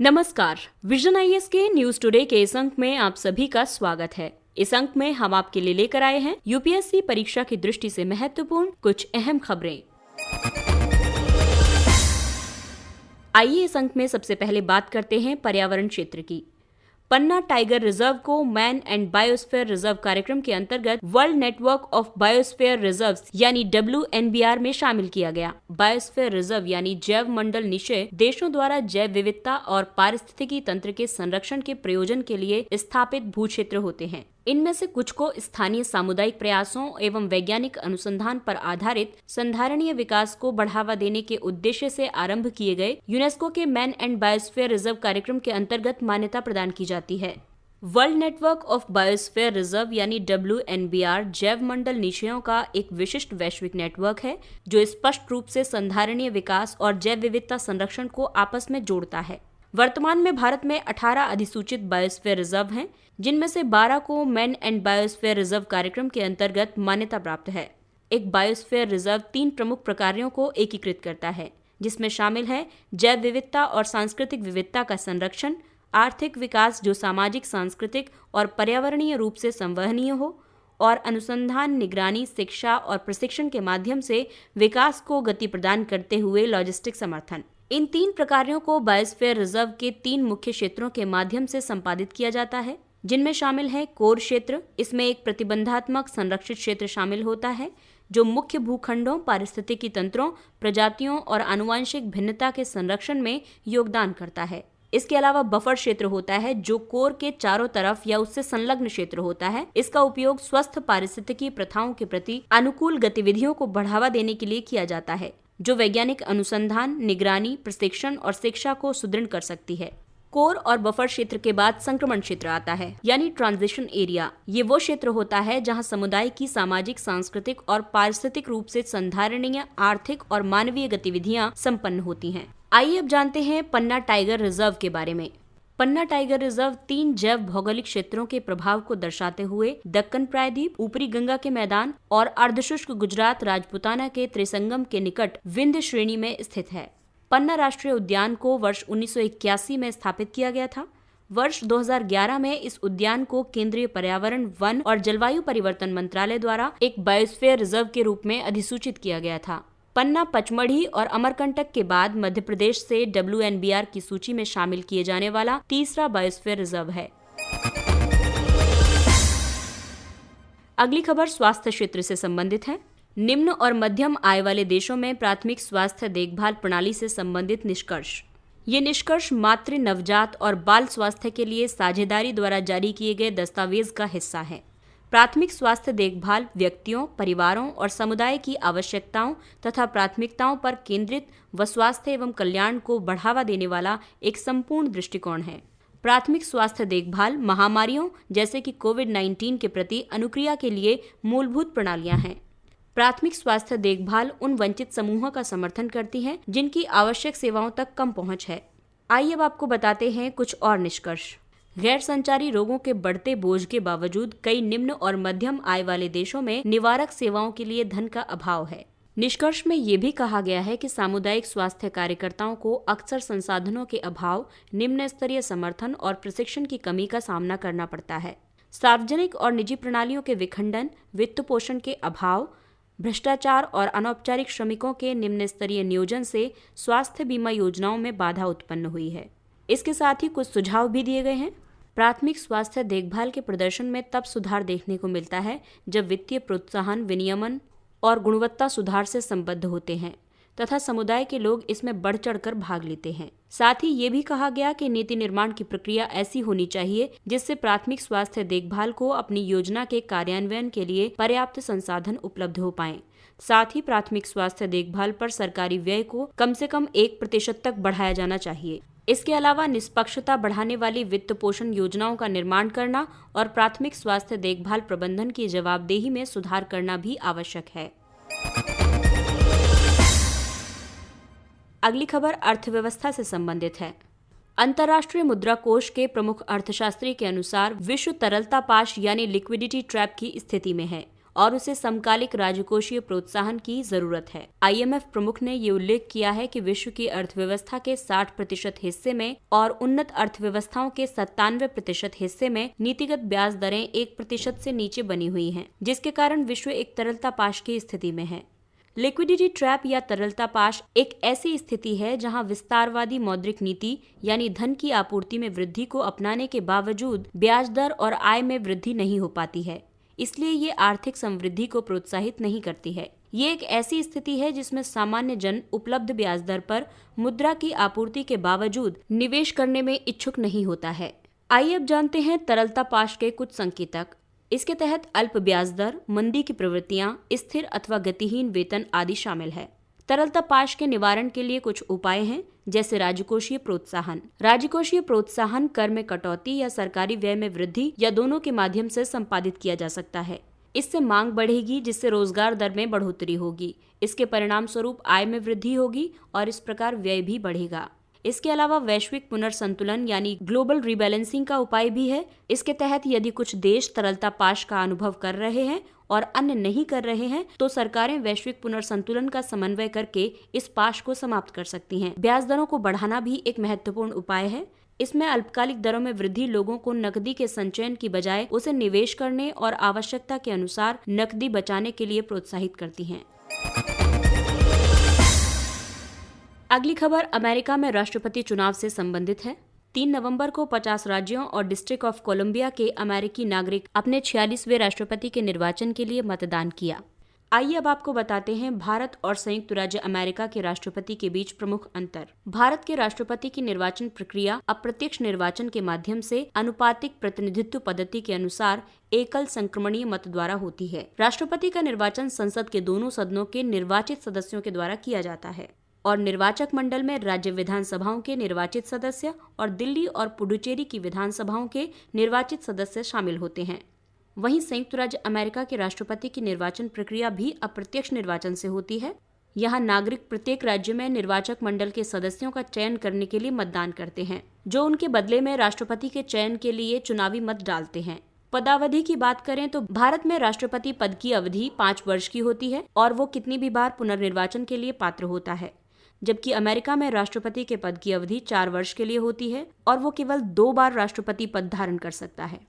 नमस्कार। Vision IAS के news today के इस अंक में आप सभी का स्वागत है। इस अंक में हम आपके लिए लेकर आए हैं यूपीएससी परीक्षा की दृष्टि से महत्वपूर्ण कुछ अहम खबरें। आइए इस अंक में सबसे पहले बात करते हैं पर्यावरण क्षेत्र की। पन्ना टाइगर रिजर्व को मैन एंड बायोस्फीयर रिजर्व कार्यक्रम के अंतर्गत world network of biosphere reserves यानी WNBR में शामिल किया गया। बायोस्फीयर रिजर्व यानी जैव मंडल निश्चय देशों द्वारा जैव विविधता और पारिस्थितिकी तंत्र के संरक्षण के प्रयोजन के लिए स्थापित भू क्षेत्र होते हैं। इनमें से कुछ को स्थानीय सामुदायिक प्रयासों एवं वैज्ञानिक अनुसंधान पर आधारित संधारणीय विकास को बढ़ावा देने के उद्देश्य से आरंभ किए गए यूनेस्को के मैन एंड बायोस्फीयर रिजर्व कार्यक्रम के अंतर्गत मान्यता प्रदान की जाती है। World network of biosphere reserve यानी WNBR जैव मंडल निश्चयों का एक विशिष्ट वैश्विक नेटवर्क है जो स्पष्ट रूप से संधारणीय विकास और जैव विविधता संरक्षण को आपस में जोड़ता है। वर्तमान में भारत में 18 अधिसूचित बायोस्फीयर रिजर्व हैं, जिनमें से 12 को मैन एंड बायोस्फीयर रिजर्व कार्यक्रम के अंतर्गत मान्यता प्राप्त है। एक बायोस्फीयर रिजर्व 3 प्रमुख प्रकारों को एकीकृत करता है, जिसमें शामिल है जैव विविधता और सांस्कृतिक विविधता का संरक्षण, आर्थिक विकास जो सामाजिक, सांस्कृतिक और पर्यावरणीय रूप से संवहनीय हो, और अनुसंधान, निगरानी, शिक्षा और प्रशिक्षण के माध्यम से विकास को गति प्रदान करते हुए लॉजिस्टिक समर्थन। इन 3 प्रकारों को बायोस्फीयर रिजर्व के 3 मुख्य क्षेत्रों के माध्यम से संपादित किया जाता है, जिनमें शामिल है कोर क्षेत्र। इसमें एक प्रतिबंधात्मक संरक्षित क्षेत्र शामिल होता है जो मुख्य भूखंडों, पारिस्थितिकी तंत्रों, प्रजातियों और आनुवंशिक भिन्नता के संरक्षण में योगदान करता है। इसके अलावा बफर क्षेत्र होता है जो कोर के चारों तरफ या उससे संलग्न क्षेत्र होता है। इसका उपयोग स्वस्थ पारिस्थितिकी प्रथाओं के प्रति अनुकूल गतिविधियों को बढ़ावा देने के लिए किया जाता है, जो वैज्ञानिक अनुसंधान, निगरानी, प्रशिक्षण और शिक्षा को सुदृढ़ कर सकती है। कोर और बफर क्षेत्र के बाद संक्रमण क्षेत्र आता है, यानी ट्रांजिशन एरिया। ये वो क्षेत्र होता है जहां समुदाय की सामाजिक, सांस्कृतिक और पारिस्थितिक रूप से संधारणीय, आर्थिक और मानवीय गतिविधियां संपन्न होती हैं। आइए अब जानते हैं पन्ना टाइगर रिजर्व के बारे में। पन्ना टाइगर रिजर्व 3 जैव भौगोलिक क्षेत्रों के प्रभाव को दर्शाते हुए दक्कन प्रायद्वीप, ऊपरी गंगा के मैदान और अर्धशुष्क गुजरात राजपुताना के त्रिसंगम के निकट विंध्य श्रेणी में स्थित है। पन्ना राष्ट्रीय उद्यान को वर्ष 1981 में स्थापित किया गया था। वर्ष 2011 में इस उद्यान को केंद्रीय पर्यावरण, वन और जलवायु परिवर्तन मंत्रालय द्वारा एक बायोस्फीयर रिजर्व के रूप में अधिसूचित किया गया था। पन्ना, पचमढ़ी और अमरकंटक के बाद मध्य प्रदेश से WNBR की सूची में शामिल किए जाने वाला तीसरा बायोस्फीयर रिजर्व है। अगली खबर स्वास्थ्य क्षेत्र से संबंधित है। निम्न और मध्यम आय वाले देशों में प्राथमिक स्वास्थ्य देखभाल प्रणाली से संबंधित निष्कर्ष। ये निष्कर्ष मातृ, नवजात और बाल स्वास्थ्य के लिए साझेदारी द्वारा जारी किए गए दस्तावेज का हिस्सा है। प्राथमिक स्वास्थ्य देखभाल व्यक्तियों, परिवारों और समुदाय की आवश्यकताओं तथा प्राथमिकताओं पर केंद्रित व स्वास्थ्य एवं कल्याण को बढ़ावा देने वाला एक संपूर्ण दृष्टिकोण है। प्राथमिक स्वास्थ्य देखभाल महामारियों जैसे कि कोविड-19 के प्रति अनुक्रिया के लिए मूलभूत प्रणालियां हैं। प्राथमिक स्वास्थ्य देखभाल उन वंचित समूहों का समर्थन करती है जिनकी आवश्यक सेवाओं तक कम पहुंच है। आइए अब आपको बताते हैं कुछ और निष्कर्ष। गैर संचारी रोगों के बढ़ते बोझ के बावजूद कई निम्न और मध्यम आय वाले देशों में निवारक सेवाओं के लिए धन का अभाव है। निष्कर्ष में ये भी कहा गया है कि सामुदायिक स्वास्थ्य कार्यकर्ताओं को अक्सर संसाधनों के अभाव, निम्न स्तरीय समर्थन और प्रशिक्षण की कमी का सामना करना पड़ता है। सार्वजनिक और निजी प्रणालियों के विखंडन, वित्त पोषण के अभाव, भ्रष्टाचार और अनौपचारिक श्रमिकों के निम्न स्तरीय नियोजन से स्वास्थ्य बीमा योजनाओं में बाधा उत्पन्न हुई है। इसके साथ ही कुछ सुझाव भी दिए गए हैं। प्राथमिक स्वास्थ्य देखभाल के प्रदर्शन में तब सुधार देखने को मिलता है जब वित्तीय प्रोत्साहन, विनियमन और गुणवत्ता सुधार से संबद्ध होते हैं तथा समुदाय के लोग इसमें बढ़ चढ़कर भाग लेते हैं। साथ ही ये भी कहा गया कि नीति निर्माण की प्रक्रिया ऐसी होनी चाहिए जिससे प्राथमिक स्वास्थ्य देखभाल को अपनी योजना के कार्यान्वयन के लिए पर्याप्त संसाधन उपलब्ध हो पाएं। साथ ही प्राथमिक स्वास्थ्य देखभाल पर सरकारी व्यय को कम से कम 1% तक बढ़ाया जाना चाहिए। इसके अलावा निष्पक्षता बढ़ाने वाली वित्त पोषण योजनाओं का निर्माण करना और प्राथमिक स्वास्थ्य देखभाल प्रबंधन की जवाबदेही में सुधार करना भी आवश्यक है। अगली खबर अर्थव्यवस्था से संबंधित है। अंतर्राष्ट्रीय मुद्रा कोष के प्रमुख अर्थशास्त्री के अनुसार विश्व तरलता पाश यानी लिक्विडिटी ट्रैप की स्थिति में है और उसे समकालिक राजकोषीय प्रोत्साहन की जरूरत है। IMF प्रमुख ने ये उल्लेख किया है कि विश्व की अर्थव्यवस्था के 60% हिस्से में और उन्नत अर्थव्यवस्थाओं के 97% हिस्से में नीतिगत ब्याज दरें 1% से नीचे बनी हुई हैं, जिसके कारण विश्व एक तरलता पाश की स्थिति में है। लिक्विडिटी ट्रैप या तरलता पाश एक ऐसी स्थिति है जहां विस्तारवादी मौद्रिक नीति यानी धन की आपूर्ति में वृद्धि को अपनाने के बावजूद ब्याज दर और आय में वृद्धि नहीं हो पाती है, इसलिए ये आर्थिक समृद्धि को प्रोत्साहित नहीं करती है। ये एक ऐसी स्थिति है जिसमें सामान्य जन उपलब्ध ब्याज दर पर मुद्रा की आपूर्ति के बावजूद निवेश करने में इच्छुक नहीं होता है। आइए अब जानते हैं तरलता पाश के कुछ संकेतक। इसके तहत अल्प ब्याज दर, मंदी की प्रवृत्तियां, स्थिर अथवा गतिहीन वेतन आदि शामिल है। तरलता पाश के निवारण के लिए कुछ उपाय हैं, जैसे राजकोषीय प्रोत्साहन। राजकोषीय प्रोत्साहन कर में कटौती या सरकारी व्यय में वृद्धि या दोनों के माध्यम से संपादित किया जा सकता है। इससे मांग बढ़ेगी, जिससे रोजगार दर में बढ़ोतरी होगी। इसके परिणाम स्वरूप आय में वृद्धि होगी और इस प्रकार व्यय भी बढ़ेगा। इसके अलावा वैश्विक पुनर्संतुलन यानी ग्लोबल रीबैलेंसिंग का उपाय भी है। इसके तहत यदि कुछ देश तरलता पाश का अनुभव कर रहे हैं और अन्य नहीं कर रहे हैं, तो सरकारें वैश्विक पुनर्संतुलन का समन्वय करके इस पाश को समाप्त कर सकती हैं। ब्याज दरों को बढ़ाना भी एक महत्वपूर्ण उपाय है। इसमें अल्पकालिक दरों में वृद्धि लोगों को नकदी के संचयन की बजाय उसे निवेश करने और आवश्यकता के अनुसार नकदी बचाने के लिए प्रोत्साहित करती हैं। अगली खबर अमेरिका में राष्ट्रपति चुनाव से संबंधित है। 3 नवंबर को 50 राज्यों और डिस्ट्रिक्ट ऑफ कोलंबिया के अमेरिकी नागरिक अपने 46वें राष्ट्रपति के निर्वाचन के लिए मतदान किया। आइए अब आपको बताते हैं भारत और संयुक्त राज्य अमेरिका के राष्ट्रपति के बीच प्रमुख अंतर। भारत के राष्ट्रपति की निर्वाचन प्रक्रिया अप्रत्यक्ष निर्वाचन के माध्यम से अनुपातिक प्रतिनिधित्व पद्धति के अनुसार एकल संक्रमणीय मत द्वारा होती है। राष्ट्रपति का निर्वाचन संसद के दोनों सदनों के निर्वाचित सदस्यों के द्वारा किया जाता है और निर्वाचक मंडल में राज्य विधानसभाओं के निर्वाचित सदस्य और दिल्ली और पुडुचेरी की विधानसभाओं के निर्वाचित सदस्य शामिल होते हैं। वहीं संयुक्त राज्य अमेरिका के राष्ट्रपति की निर्वाचन प्रक्रिया भी अप्रत्यक्ष निर्वाचन से होती है। यहाँ नागरिक प्रत्येक राज्य में निर्वाचक मंडल के सदस्यों का चयन करने के लिए मतदान करते हैं, जो उनके बदले में राष्ट्रपति के चयन के लिए चुनावी मत डालते हैं। पदावधि की बात करें तो भारत में राष्ट्रपति पद की अवधि 5 वर्ष की होती है और वो कितनी भी बार पुनर्निर्वाचन के लिए पात्र होता है, जबकि अमेरिका में राष्ट्रपति के पद की अवधि 4 वर्ष के लिए होती है और वो केवल 2 बार राष्ट्रपति पद धारण कर सकता है।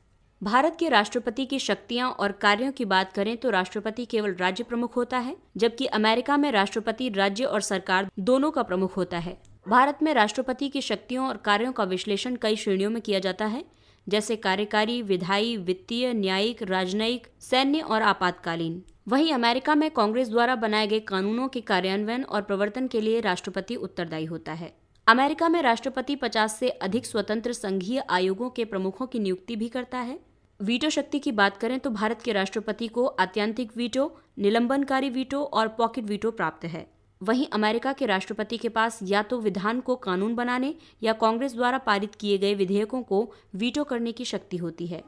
भारत के राष्ट्रपति की शक्तियां और कार्यों की बात करें तो राष्ट्रपति केवल राज्य प्रमुख होता है, जबकि अमेरिका में राष्ट्रपति राज्य और सरकार दोनों का प्रमुख होता है। भारत में राष्ट्रपति की शक्तियों और कार्यों का विश्लेषण कई श्रेणियों में किया जाता है, जैसे कार्यकारी, विधायी, वित्तीय, न्यायिक, राजनयिक, सैन्य और आपातकालीन। वहीं अमेरिका में कांग्रेस द्वारा बनाए गए कानूनों के कार्यान्वयन और प्रवर्तन के लिए राष्ट्रपति उत्तरदायी होता है। अमेरिका में राष्ट्रपति 50 से अधिक स्वतंत्र संघीय आयोगों के प्रमुखों की नियुक्ति भी करता है। वीटो शक्ति की बात करें तो भारत के राष्ट्रपति को आत्यंतिक वीटो, निलंबनकारी वीटो और पॉकेट वीटो प्राप्त है। वहीं अमेरिका के राष्ट्रपति के पास या तो विधान को कानून बनाने या कांग्रेस द्वारा पारित किए गए विधेयकों को वीटो करने की शक्ति होती है।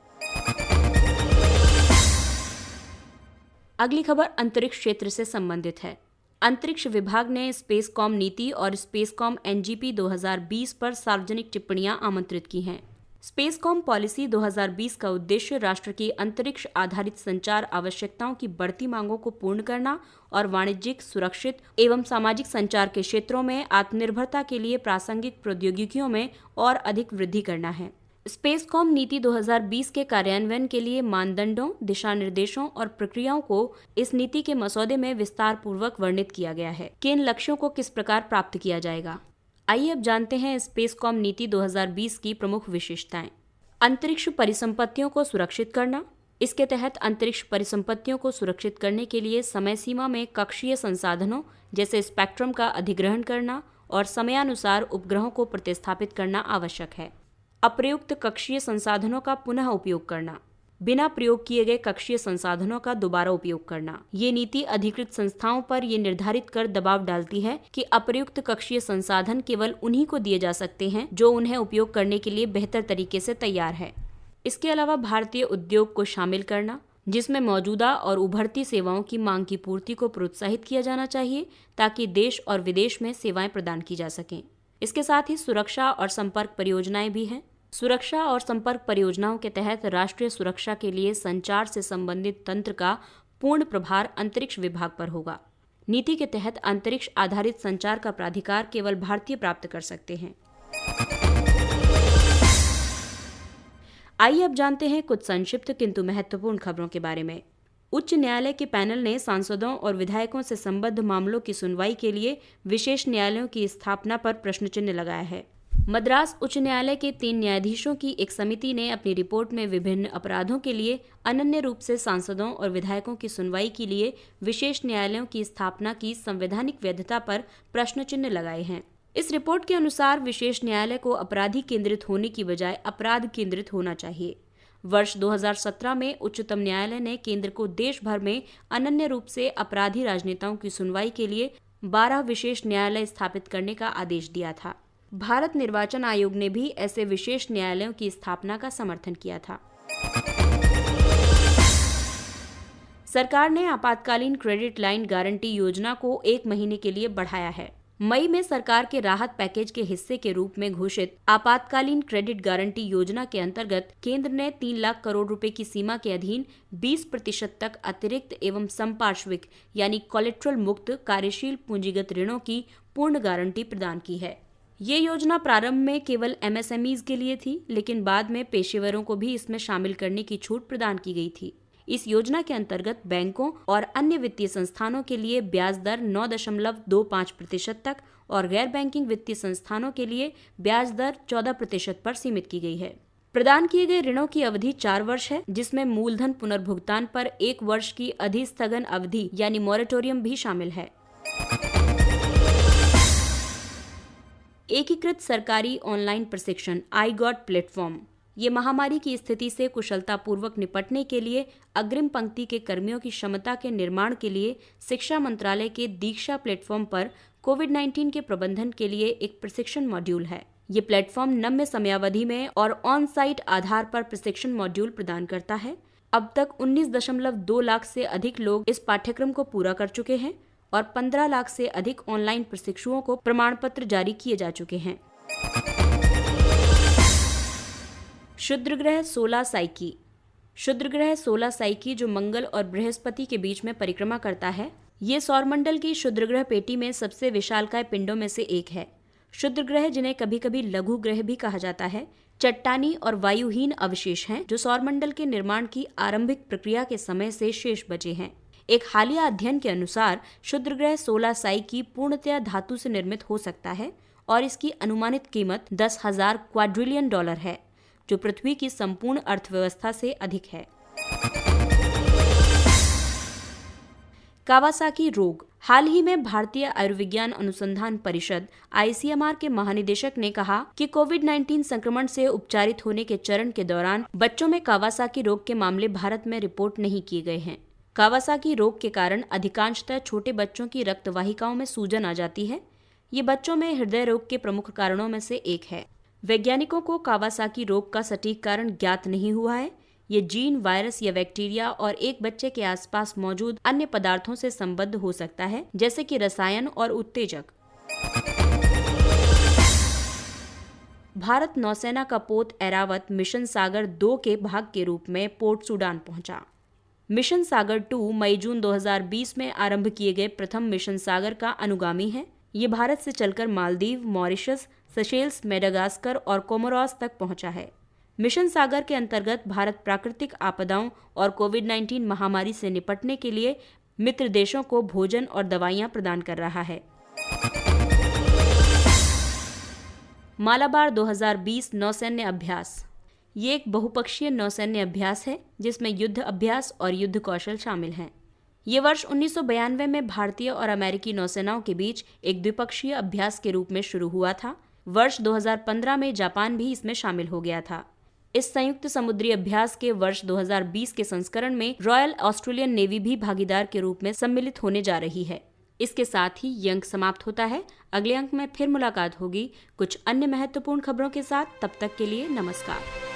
अगली खबर अंतरिक्ष क्षेत्र से संबंधित है। अंतरिक्ष विभाग ने स्पेसकॉम नीति और स्पेसकॉम NGP 2020 पर सार्वजनिक टिप्पणियां आमंत्रित की हैं। स्पेसकॉम पॉलिसी 2020 का उद्देश्य राष्ट्र की अंतरिक्ष आधारित संचार आवश्यकताओं की बढ़ती मांगों को पूर्ण करना और वाणिज्यिक, सुरक्षित एवं सामाजिक संचार के क्षेत्रों में आत्मनिर्भरता के लिए प्रासंगिक प्रौद्योगिकियों में और अधिक वृद्धि करना है। स्पेसकॉम नीति 2020 के कार्यान्वयन के लिए मानदंडों, दिशा निर्देशों और प्रक्रियाओं को इस नीति के मसौदे में विस्तार पूर्वक वर्णित किया गया है कि इन लक्ष्यों को किस प्रकार प्राप्त किया जाएगा। आइए अब जानते हैं स्पेसकॉम नीति 2020 की प्रमुख विशेषताएं। अंतरिक्ष परिसंपत्तियों को सुरक्षित करना। इसके तहत अंतरिक्ष परिसंपत्तियों को सुरक्षित करने के लिए समय सीमा में कक्षीय संसाधनों जैसे स्पेक्ट्रम का अधिग्रहण करना और समयानुसार उपग्रहों को प्रतिस्थापित करना आवश्यक है। अप्रयुक्त कक्षीय संसाधनों का पुनः उपयोग करना। बिना प्रयोग किए गए कक्षीय संसाधनों का दोबारा उपयोग करना। ये नीति अधिकृत संस्थाओं पर ये निर्धारित कर दबाव डालती है कि अप्रयुक्त कक्षीय संसाधन केवल उन्हीं को दिए जा सकते हैं जो उन्हें उपयोग करने के लिए बेहतर तरीके से तैयार है। इसके अलावा भारतीय उद्योग को शामिल करना, जिसमें मौजूदा और उभरती सेवाओं की मांग की पूर्ति को प्रोत्साहित किया जाना चाहिए ताकि देश और विदेश में सेवाएं प्रदान की जा सकें। इसके साथ ही सुरक्षा और संपर्क परियोजनाएं भी हैं। सुरक्षा और संपर्क परियोजनाओं के तहत राष्ट्रीय सुरक्षा के लिए संचार से संबंधित तंत्र का पूर्ण प्रभार अंतरिक्ष विभाग पर होगा। नीति के तहत अंतरिक्ष आधारित संचार का प्राधिकार केवल भारतीय प्राप्त कर सकते हैं। आइए अब जानते हैं कुछ संक्षिप्त किंतु महत्वपूर्ण खबरों के बारे में। उच्च न्यायालय के पैनल ने सांसदों और विधायकों से संबद्ध मामलों की सुनवाई के लिए विशेष न्यायालयों की स्थापना पर प्रश्न चिन्ह लगाया है। मद्रास उच्च न्यायालय के 3 न्यायाधीशों की एक समिति ने अपनी रिपोर्ट में विभिन्न अपराधों के लिए अनन्य रूप से सांसदों और विधायकों की सुनवाई के लिए विशेष न्यायालयों की स्थापना की संवैधानिक वैधता पर प्रश्न चिन्ह लगाए हैं। इस रिपोर्ट के अनुसार विशेष न्यायालय को अपराधी केंद्रित होने की बजाय अपराध केंद्रित होना चाहिए। वर्ष 2017 में उच्चतम न्यायालय ने केंद्र को देश भर में अनन्य रूप से अपराधी राजनेताओं की सुनवाई के लिए 12 विशेष न्यायालय स्थापित करने का आदेश दिया था। भारत निर्वाचन आयोग ने भी ऐसे विशेष न्यायालयों की स्थापना का समर्थन किया था। सरकार ने आपातकालीन क्रेडिट लाइन गारंटी योजना को 1 महीने के लिए बढ़ाया है। मई में सरकार के राहत पैकेज के हिस्से के रूप में घोषित आपातकालीन क्रेडिट गारंटी योजना के अंतर्गत केंद्र ने 3 लाख करोड़ रुपए की सीमा के अधीन 20% तक अतिरिक्त एवं संपार्श्विक यानी कोलेट्रल मुक्त कार्यशील पूंजीगत ऋणों की पूर्ण गारंटी प्रदान की है। ये योजना प्रारंभ में केवल MSMEs के लिए थी, लेकिन बाद में पेशेवरों को भी इसमें शामिल करने की छूट प्रदान की गई थी। इस योजना के अंतर्गत बैंकों और अन्य वित्तीय संस्थानों के लिए ब्याज दर 9.25% तक और गैर बैंकिंग वित्तीय संस्थानों के लिए ब्याज दर 14% पर सीमित की गई है। प्रदान किए गए ऋणों की अवधि 4 वर्ष है, जिसमें मूलधन पुनर्भुगतान पर 1 वर्ष की अधिस्थगन अवधि यानी मॉरेटोरियम भी शामिल है। एकीकृत सरकारी ऑनलाइन प्रशिक्षण iGOT प्लेटफॉर्म ये महामारी की स्थिति से कुशलतापूर्वक निपटने के लिए अग्रिम पंक्ति के कर्मियों की क्षमता के निर्माण के लिए शिक्षा मंत्रालय के दीक्षा प्लेटफॉर्म पर कोविड-19 के प्रबंधन के लिए एक प्रशिक्षण मॉड्यूल है। ये प्लेटफॉर्म नम्य समयावधि में और ऑन साइट आधार पर प्रशिक्षण मॉड्यूल प्रदान करता है। अब तक 19.2 लाख से अधिक लोग इस पाठ्यक्रम को पूरा कर चुके हैं और 15 लाख से अधिक ऑनलाइन प्रशिक्षुओं को प्रमाण पत्र जारी किए जा चुके हैं। क्षुद्रग्रह 16 साइकी। क्षुद्रग्रह 16 साइकी जो मंगल और बृहस्पति के बीच में परिक्रमा करता है, ये सौरमंडल की क्षुद्रग्रह पेटी में सबसे विशालकाय पिंडों में से एक है। क्षुद्रग्रह, जिन्हें कभी कभी लघु ग्रह भी कहा जाता है, चट्टानी और वायुहीन अवशेष हैं जो सौरमंडल के निर्माण की आरंभिक प्रक्रिया के समय से शेष बचे हैं। एक हालिया अध्ययन के अनुसार क्षुद्रग्रह 16 साइकी पूर्णतया धातु से निर्मित हो सकता है और इसकी अनुमानित कीमत $10,000 क्वाड्रिलियन है, जो पृथ्वी की संपूर्ण अर्थव्यवस्था से अधिक है। कावासाकी रोग। हाल ही में भारतीय आयुर्विज्ञान अनुसंधान परिषद ICMR के महानिदेशक ने कहा कि कोविड-19 संक्रमण से उपचारित होने के चरण के दौरान बच्चों में कावासाकी रोग के मामले भारत में रिपोर्ट नहीं किए गए हैं। कावासाकी रोग के कारण अधिकांशतः छोटे बच्चों की रक्त वाहिकाओं में सूजन आ जाती है। ये बच्चों में हृदय रोग के प्रमुख कारणों में से एक है। वैज्ञानिकों को कावासाकी रोग का सटीक कारण ज्ञात नहीं हुआ है। ये जीन, वायरस या बैक्टीरिया और एक बच्चे के आसपास मौजूद अन्य पदार्थों से संबद्ध हो सकता है, जैसे कि रसायन और उत्तेजक। भारत नौसेना का पोत ऐरावत मिशन सागर 2 के भाग के रूप में पोर्ट सूडान पहुंचा। मिशन सागर 2 मई-जून 2020 में आरंभ किए गए प्रथम मिशन सागर का अनुगामी है। ये भारत से चलकर मालदीव, मॉरिशस, सेशेल्स, मेडागास्कर और कोमोरोस तक पहुंचा है। मिशन सागर के अंतर्गत भारत प्राकृतिक आपदाओं और कोविड-19 महामारी से निपटने के लिए मित्र देशों को भोजन और दवाइयां प्रदान कर रहा है। मालाबार 2020 नौसैन्य अभ्यास। ये एक बहुपक्षीय नौसैन्य अभ्यास है जिसमें युद्ध अभ्यास और युद्ध कौशल शामिल हैं। ये वर्ष 1992 में भारतीय और अमेरिकी नौसेनाओं के बीच एक द्विपक्षीय अभ्यास के रूप में शुरू हुआ था। वर्ष 2015 में जापान भी इसमें शामिल हो गया था। इस संयुक्त समुद्री अभ्यास के वर्ष 2020 के संस्करण में रॉयल ऑस्ट्रेलियन नेवी भी भागीदार के रूप में सम्मिलित होने जा रही है। इसके साथ ही ये अंक समाप्त होता है। अगले अंक में फिर मुलाकात होगी कुछ अन्य महत्वपूर्ण खबरों के साथ। तब तक के लिए नमस्कार।